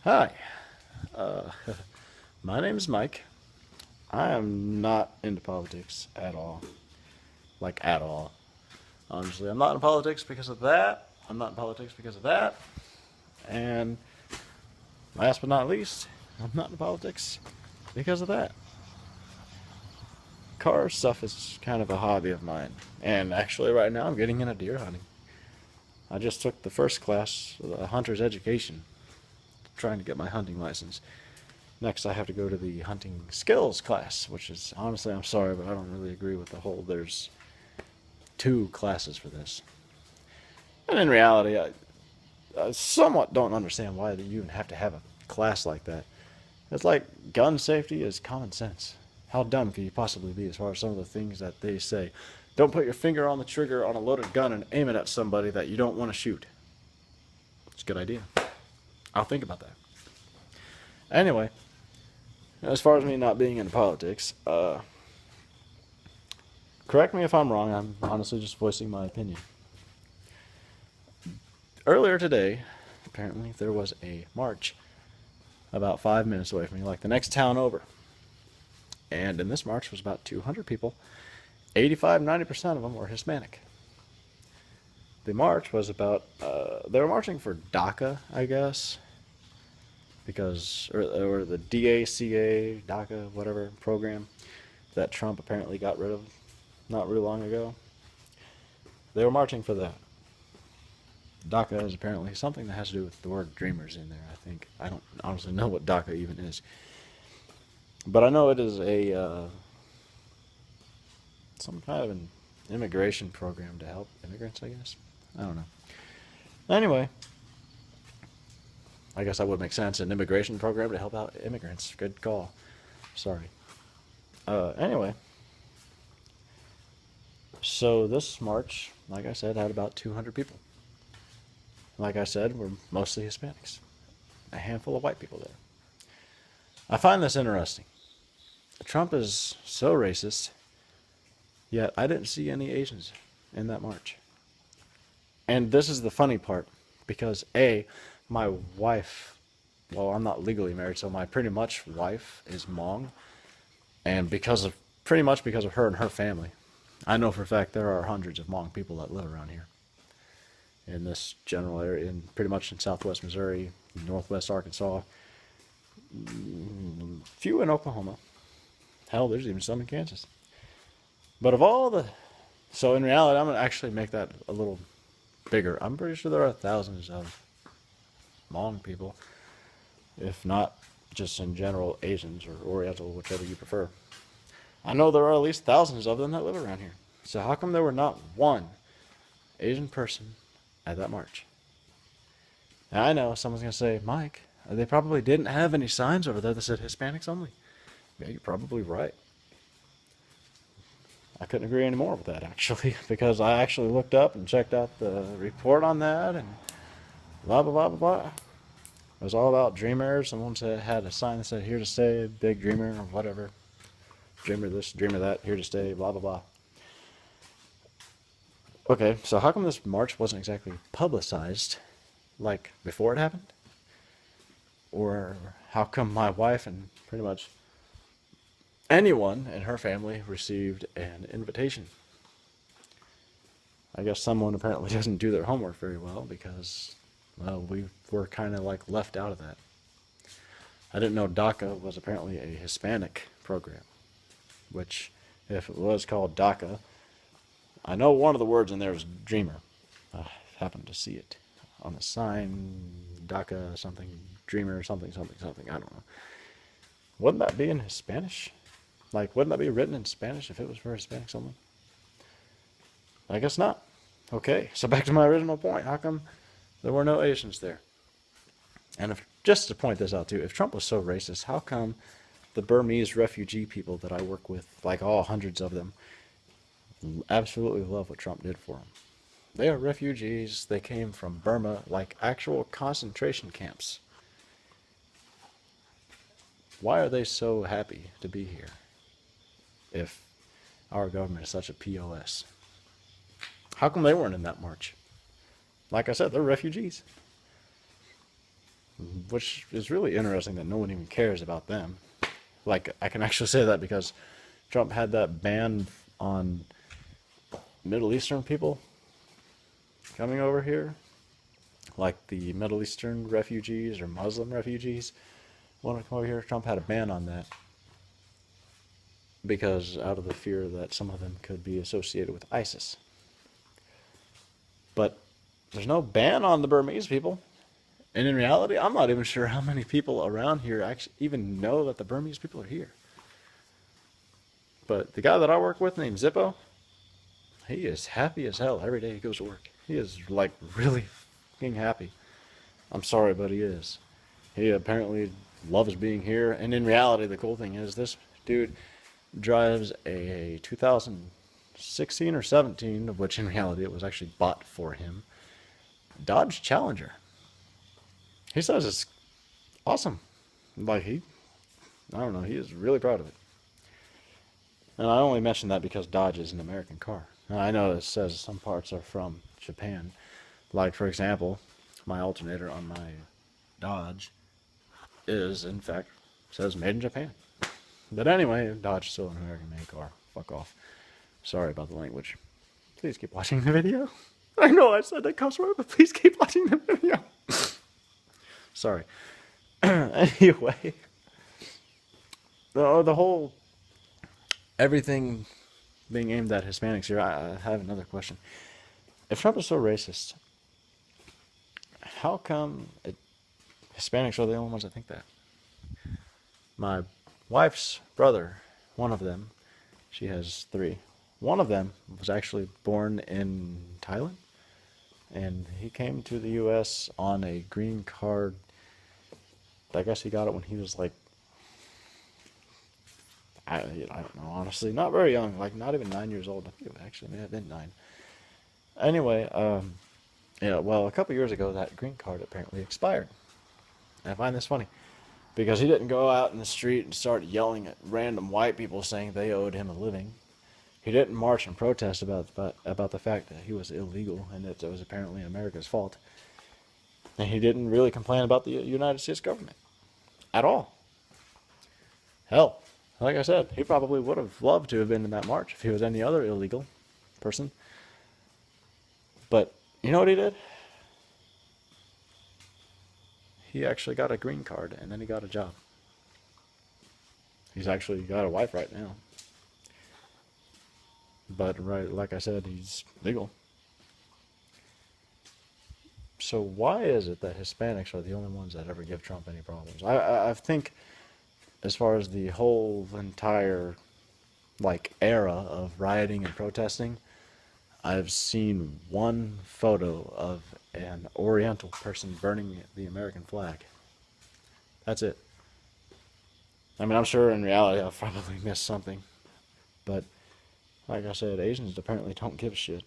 Hi, uh, my name is Mike. I am not into politics at all. Like, at all. Honestly, I'm not in politics because of that. I'm not in politics because of that. And last but not least, I'm not in politics because of that. Car stuff is kind of a hobby of mine. And actually, right now, I'm getting into deer hunting. I just took the first class, the hunter's education, trying to get my hunting license. Next, I have to go to the hunting skills class, which is honestly, I'm sorry, but I don't really agree with the whole there's two classes for this. And in reality, I somewhat don't understand why you even have to have a class like that. It's like gun safety is common sense. How dumb could you possibly be as far as some of the things that they say? Don't put your finger on the trigger on a loaded gun and aim it at somebody that you don't want to shoot. It's a good idea. I'll think about that. Anyway, as far as me not being into politics, correct me if I'm wrong. I'm honestly just voicing my opinion. Earlier today, apparently, there was a march about 5 minutes away from me, like the next town over. And in this march was about 200 people. 85, 90% of them were Hispanic. The march was about, they were marching for DACA, I guess, because, or the DACA, DACA, whatever program that Trump apparently got rid of not really long ago. They were marching for that. DACA is apparently something that has to do with the word dreamers in there, I think. I don't honestly know what DACA even is. But I know it is a some kind of an immigration program to help immigrants, I guess. I don't know. Anyway, I guess that would make sense. An immigration program to help out immigrants. Good call. Sorry. Anyway, so this march, like I said, had about 200 people. Like I said, we're mostly Hispanics. A handful of white people there. I find this interesting. Trump is so racist, yet I didn't see any Asians in that march. And this is the funny part, because A, my wife, well, I'm not legally married, so my pretty much wife is Hmong, and pretty much because of her and her family, I know for a fact there are hundreds of Hmong people that live around here in this general area, in pretty much in southwest Missouri, northwest Arkansas, few in Oklahoma. Hell, there's even some in Kansas. But of all the, so in reality, I'm gonna actually make that a little bigger. I'm pretty sure there are thousands of Hmong people, if not just in general Asians or Oriental, whichever you prefer. I know there are at least thousands of them that live around here. So how come there were not one Asian person at that march? Now I know someone's gonna say, Mike, they probably didn't have any signs over there that said Hispanics only. Yeah, you're probably right. I couldn't agree any more with that actually, because I actually looked up and checked out the report on that and blah blah blah blah blah. It was all about dreamers. Someone said had a sign that said "Here to stay," big dreamer or whatever. Dreamer this, dreamer that, here to stay, blah blah blah. Okay, so how come this march wasn't exactly publicized like before it happened? Or how come my wife and pretty much anyone in her family received an invitation? I guess someone apparently doesn't do their homework very well because, well, we were kind of like left out of that. I didn't know DACA was apparently a Hispanic program, which, if it was called DACA, I know one of the words in there is dreamer. I happened to see it on a sign, DACA something, dreamer something something something. I don't know. Wouldn't that be in Spanish? Like, wouldn't that be written in Spanish if it was for Hispanics only? I guess not. Okay, so back to my original point. How come there were no Asians there? And if, just to point this out too, if Trump was so racist, how come the Burmese refugee people that I work with, like all hundreds of them, absolutely love what Trump did for them? They are refugees. They came from Burma, like actual concentration camps. Why are they so happy to be here if our government is such a POS? How come they weren't in that march? Like I said, they're refugees. which is really interesting that no one even cares about them. Like, I can actually say that because Trump had that ban on Middle Eastern people coming over here, like the Middle Eastern refugees or Muslim refugees want to come over here. Trump had a ban on that because out of the fear that some of them could be associated with ISIS. But there's no ban on the Burmese people. And in reality, I'm not even sure how many people around here actually even know that the Burmese people are here. But the guy that I work with named Zippo, he is happy as hell every day he goes to work. He is like really fucking happy. I'm sorry, but he is. He apparently loves being here. And in reality, the cool thing is this dude drives a 2016 or 17, of which in reality it was actually bought for him, Dodge Challenger. He says it's awesome. Like I don't know, he is really proud of it. And I only mention that because Dodge is an American car. Now, I know it says some parts are from Japan. Like, for example, my alternator on my Dodge is, in fact, says made in Japan. But anyway, Dodge is still an American-made car. Fuck off. Sorry about the language. Please keep watching the video. I know I said that cuss word, but please keep watching the video. Sorry. Anyway, the whole everything being aimed at Hispanics here, I have another question. If Trump is so racist, how come Hispanics are the only ones that think that? My wife's brother, one of them, she has 3. One of them was actually born in Thailand, and he came to the U.S. on a green card. I guess he got it when he was like, I don't know, honestly, not very young, like not even 9 years old. I think it actually may have been 9. Anyway, yeah, well, a couple years ago, that green card apparently expired. And I find this funny because he didn't go out in the street and start yelling at random white people saying they owed him a living. He didn't march and protest about the fact that he was illegal and that it was apparently America's fault. And he didn't really complain about the United States government at all. Hell, like I said, he probably would have loved to have been in that march if he was any other illegal person. But you know what he did? He actually got a green card and then he got a job. He's actually got a wife right now. But right, like I said, he's legal. So why is it that Hispanics are the only ones that ever give Trump any problems? I think as far as the whole entire like era of rioting and protesting, I've seen one photo of an Oriental person burning the American flag. That's it. I mean, I'm sure in reality I've probably missed something. But like I said, Asians apparently don't give a shit.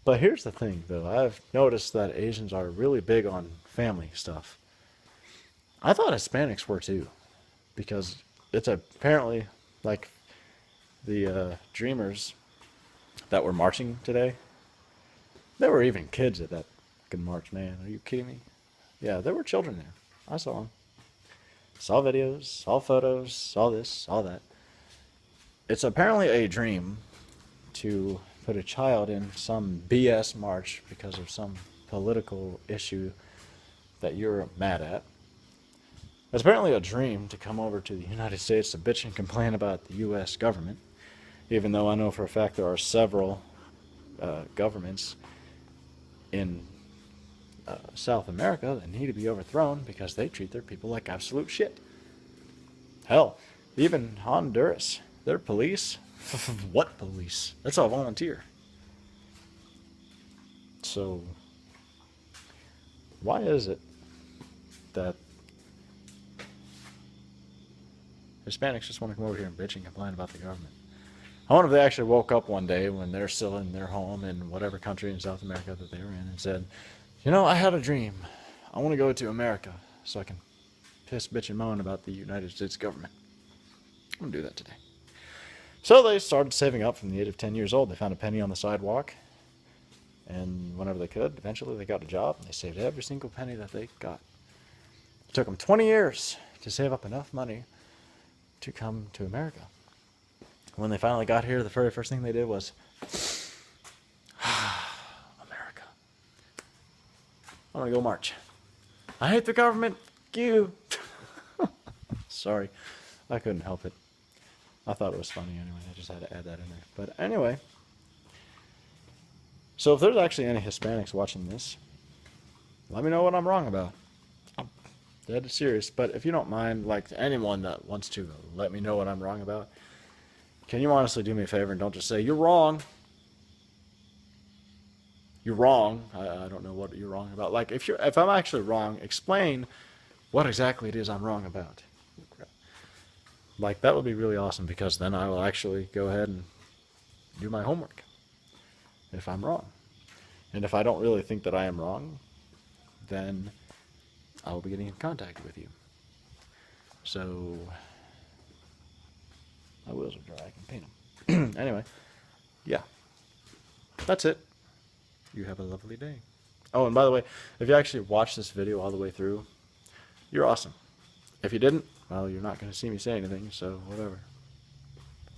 But here's the thing, though. I've noticed that Asians are really big on family stuff. I thought Hispanics were too, because it's apparently like the Dreamers that were marching today. There were even kids at that fucking march, man. Are you kidding me? Yeah, there were children there. I saw them. Saw videos, saw photos, saw this, saw that. It's apparently a dream to put a child in some BS march because of some political issue that you're mad at. It's apparently a dream to come over to the United States to bitch and complain about the U.S. government, even though I know for a fact there are several governments in South America that need to be overthrown because they treat their people like absolute shit. Hell, even Honduras, their police, what police? That's all volunteer. So, why is it that Hispanics just want to come over here and bitch and complain about the government? I wonder if they actually woke up one day when they're still in their home in whatever country in South America that they were in and said, you know, I had a dream. I want to go to America so I can piss, bitch, and moan about the United States government. I'm going to do that today. So they started saving up from the age of 10 years old. They found a penny on the sidewalk And whenever they could, eventually they got a job and they saved every single penny that they got. It took them 20 years to save up enough money to come to America. When they finally got here, the very first thing they did was, America. I'm going to go march. I hate the government. F you. Sorry. I couldn't help it. I thought it was funny anyway. I just had to add that in there. But anyway. So if there's actually any Hispanics watching this, let me know what I'm wrong about. I'm dead serious. But if you don't mind, like anyone that wants to let me know what I'm wrong about, can you honestly do me a favor and don't just say, you're wrong. You're wrong. I don't know what you're wrong about. Like, if I'm actually wrong, explain what exactly it is I'm wrong about. Like, that would be really awesome, because then I will actually go ahead and do my homework if I'm wrong. And if I don't really think that I am wrong, then I will be getting in contact with you. So, my wheels are dry. I can paint them. Anyway, yeah. That's it. You have a lovely day. Oh, and by the way, if you actually watched this video all the way through, you're awesome. If you didn't, well, you're not going to see me say anything, so whatever.